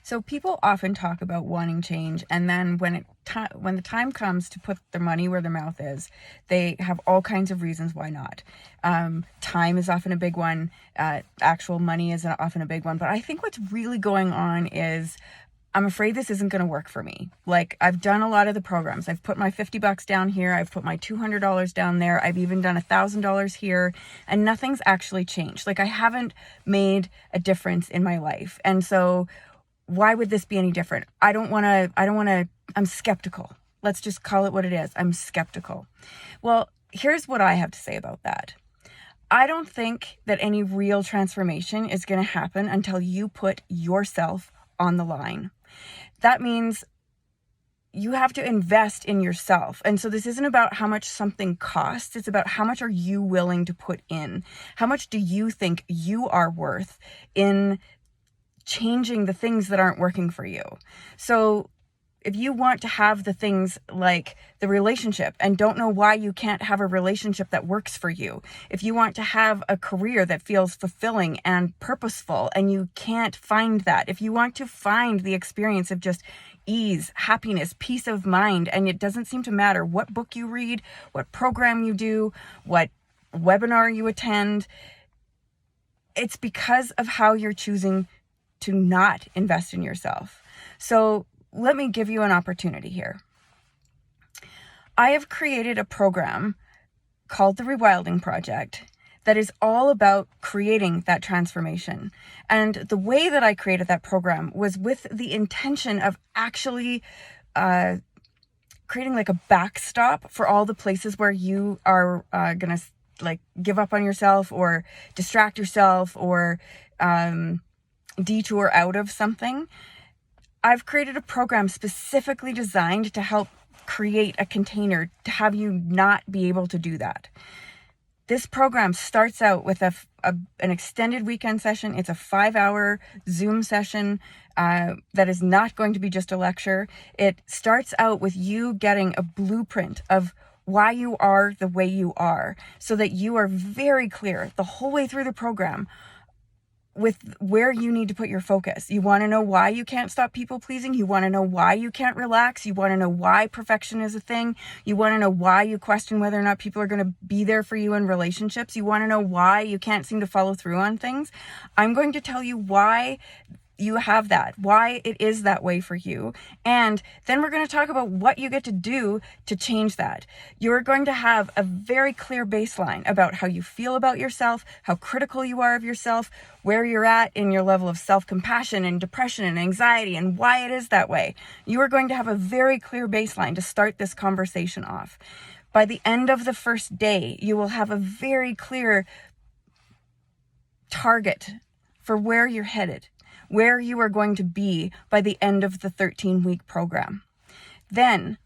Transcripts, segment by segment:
So people often talk about wanting change, and then when the time comes to put their money where their mouth is, they have all kinds of reasons why not. Time is often a big one. Actual money is often a big one. But I think what's really going on is, I'm afraid this isn't going to work for me. Like, I've done a lot of the programs. I've put my $50 down here. I've put my $200 down there. I've even done $1,000 here, and nothing's actually changed. Like, I haven't made a difference in my life. And so why would this be any different? I'm skeptical. Let's just call it what it is. I'm skeptical. Well, here's what I have to say about that. I don't think that any real transformation is going to happen until you put yourself on the line. That means you have to invest in yourself. And so this isn't about how much something costs. It's about how much are you willing to put in? How much do you think you are worth in changing the things that aren't working for you? So if you want to have the things like the relationship and don't know why you can't have a relationship that works for you, if you want to have a career that feels fulfilling and purposeful and you can't find that, if you want to find the experience of just ease, happiness, peace of mind, and it doesn't seem to matter what book you read, what program you do, what webinar you attend, it's because of how you're choosing to not invest in yourself. So let me give you an opportunity here. I have created a program called the Rewilding Project that is all about creating that transformation. And the way that I created that program was with the intention of actually creating like a backstop for all the places where you are gonna like give up on yourself or distract yourself or detour out of something. I've created a program specifically designed to help create a container to have you not be able to do that. This program starts out with an extended weekend session. It's a 5-hour Zoom session that is not going to be just a lecture. It starts out with you getting a blueprint of why you are the way you are, so that you are very clear the whole way through the program with where you need to put your focus. You want to know why you can't stop people pleasing. You want to know why you can't relax. You want to know why perfection is a thing. You want to know why you question whether or not people are going to be there for you in relationships. You want to know why you can't seem to follow through on things. I'm going to tell you why you have that, why it is that way for you. And then we're going to talk about what you get to do to change that. You're going to have a very clear baseline about how you feel about yourself, how critical you are of yourself, where you're at in your level of self-compassion and depression and anxiety and why it is that way. You are going to have a very clear baseline to start this conversation off. By the end of the first day, you will have a very clear target for where you're headed, where you are going to be by the end of the 13-week program. Then,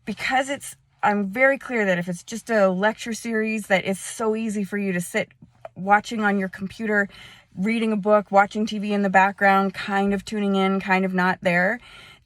because I'm very clear that if it's just a lecture series that is so easy for you to sit watching on your computer, reading a book, watching TV in the background, kind of tuning in, kind of not there,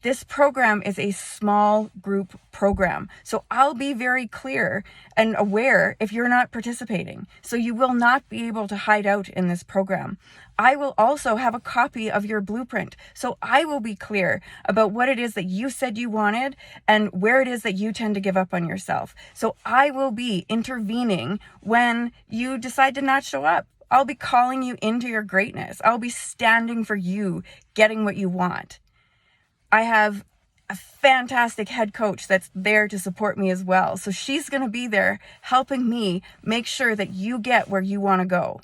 this program is a small group program. So I'll be very clear and aware if you're not participating. So you will not be able to hide out in this program. I will also have a copy of your blueprint. So I will be clear about what it is that you said you wanted and where it is that you tend to give up on yourself. So I will be intervening when you decide to not show up. I'll be calling you into your greatness. I'll be standing for you, getting what you want. I have a fantastic head coach that's there to support me as well. So she's going to be there helping me make sure that you get where you want to go.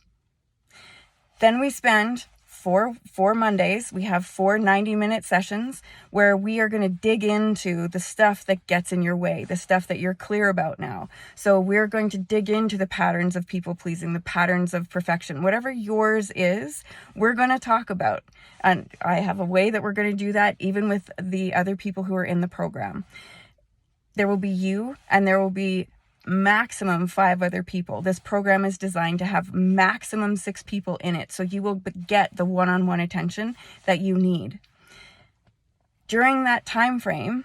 Then we spend four Mondays. We have 4 90-minute sessions where we are going to dig into the stuff that gets in your way, the stuff that you're clear about now. So we're going to dig into the patterns of people pleasing, the patterns of perfection, whatever yours is, we're going to talk about. And I have a way that we're going to do that even with the other people who are in the program. There will be you and there will be maximum 5 other people. This program is designed to have maximum 6 people in it, so you will get the one-on-one attention that you need. During that time frame,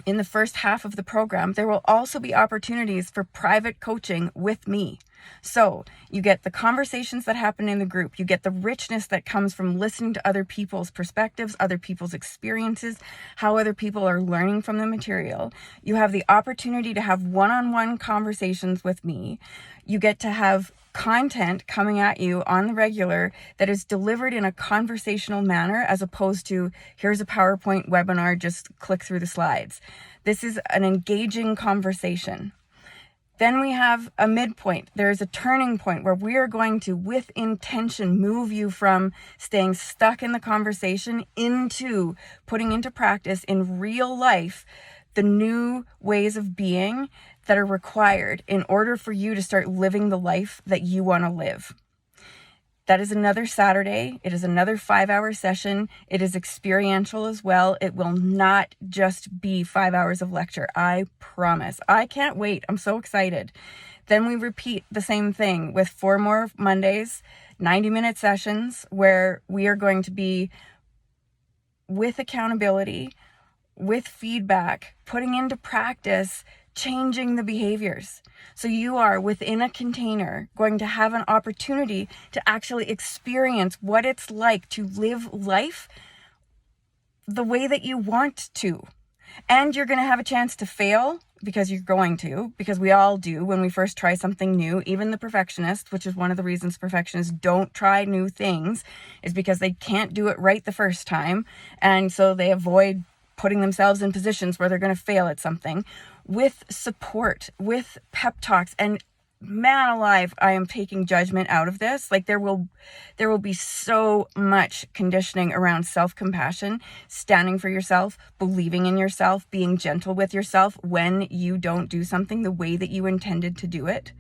in the first half of the program, there will also be opportunities for private coaching with me. So you get the conversations that happen in the group. You get the richness that comes from listening to other people's perspectives, other people's experiences, how other people are learning from the material. You have the opportunity to have one-on-one conversations with me. You get to have content coming at you on the regular that is delivered in a conversational manner, as opposed to, here's a PowerPoint webinar, just click through the slides. This is an engaging conversation. Then we have a midpoint. There's a turning point where we are going to, with intention, move you from staying stuck in the conversation into putting into practice in real life the new ways of being that are required in order for you to start living the life that you want to live. That is another Saturday. It is another 5-hour session. It is experiential as well. It will not just be 5 hours of lecture. I promise. I can't wait. I'm so excited. Then we repeat the same thing with 4 more Mondays, 90-minute sessions where we are going to be with accountability, with feedback, putting into practice, changing the behaviors. So you are within a container going to have an opportunity to actually experience what it's like to live life the way that you want to. And you're going to have a chance to fail, because you're going to, because we all do when we first try something new. Even the perfectionist, which is one of the reasons perfectionists don't try new things, is because they can't do it right the first time. And so they avoid putting themselves in positions where they're going to fail at something. With support, with pep talks, and man alive, I am taking judgment out of this. Like there will be so much conditioning around self-compassion, standing for yourself, believing in yourself, being gentle with yourself when you don't do something the way that you intended to do it.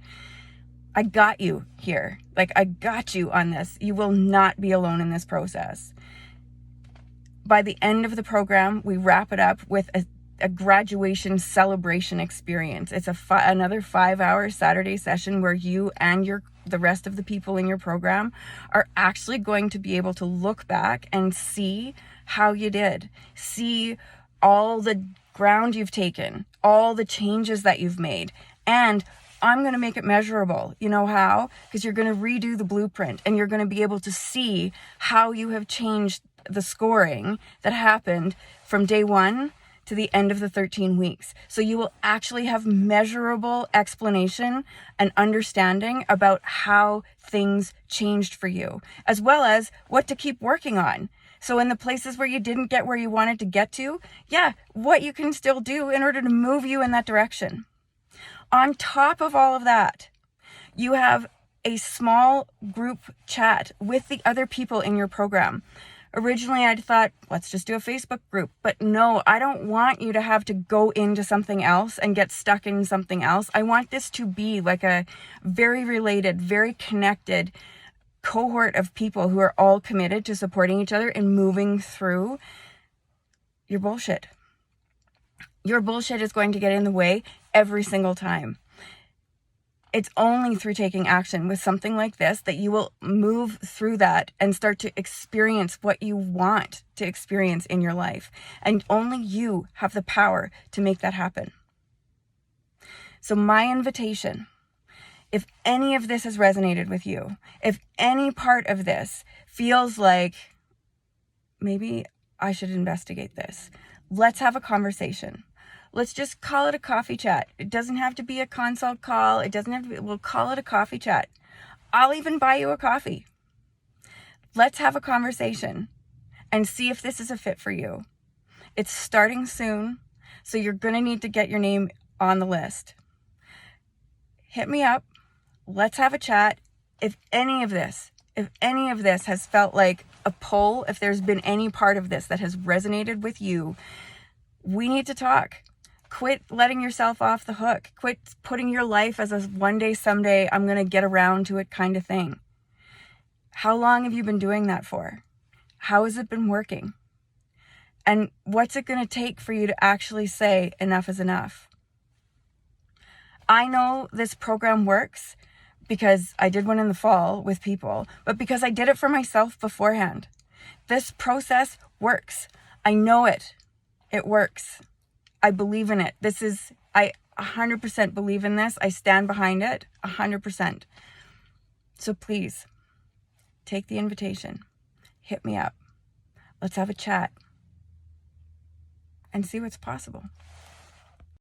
I got you here. Like I got you on this. You will not be alone in this process. By the end of the program, we wrap it up with a graduation celebration experience. It's another 5-hour Saturday session where you and the rest of the people in your program are actually going to be able to look back and see how you did, see all the ground you've taken, all the changes that you've made. And I'm going to make it measurable. You know how? Because you're going to redo the blueprint and you're going to be able to see how you have changed the scoring that happened from day 1 to the end of the 13 weeks. So you will actually have measurable explanation and understanding about how things changed for you, as well as what to keep working on. So in the places where you didn't get where you wanted to get to, what you can still do in order to move you in that direction. On top of all of that, you have a small group chat with the other people in your program. Originally, I'd thought, let's just do a Facebook group. But no, I don't want you to have to go into something else and get stuck in something else. I want this to be like a very related, very connected cohort of people who are all committed to supporting each other and moving through your bullshit. Your bullshit is going to get in the way every single time. It's only through taking action with something like this that you will move through that and start to experience what you want to experience in your life. And only you have the power to make that happen. So my invitation, if any of this has resonated with you, if any part of this feels like maybe I should investigate this, let's have a conversation. Let's just call it a coffee chat. It doesn't have to be a consult call. It doesn't have to be, we'll call it a coffee chat. I'll even buy you a coffee. Let's have a conversation and see if this is a fit for you. It's starting soon, so you're going to need to get your name on the list. Hit me up. Let's have a chat. If any of this has felt like a pull, if there's been any part of this that has resonated with you, we need to talk. Quit letting yourself off the hook. Quit putting your life as a one day, someday, I'm going to get around to it kind of thing. How long have you been doing that for? How has it been working? And what's it going to take for you to actually say enough is enough? I know this program works because I did one in the fall with people, but because I did it for myself beforehand. This process works. I know it. It works. I believe in it. 100% believe in this. I stand behind it 100%. So please take the invitation, hit me up. Let's have a chat and see what's possible.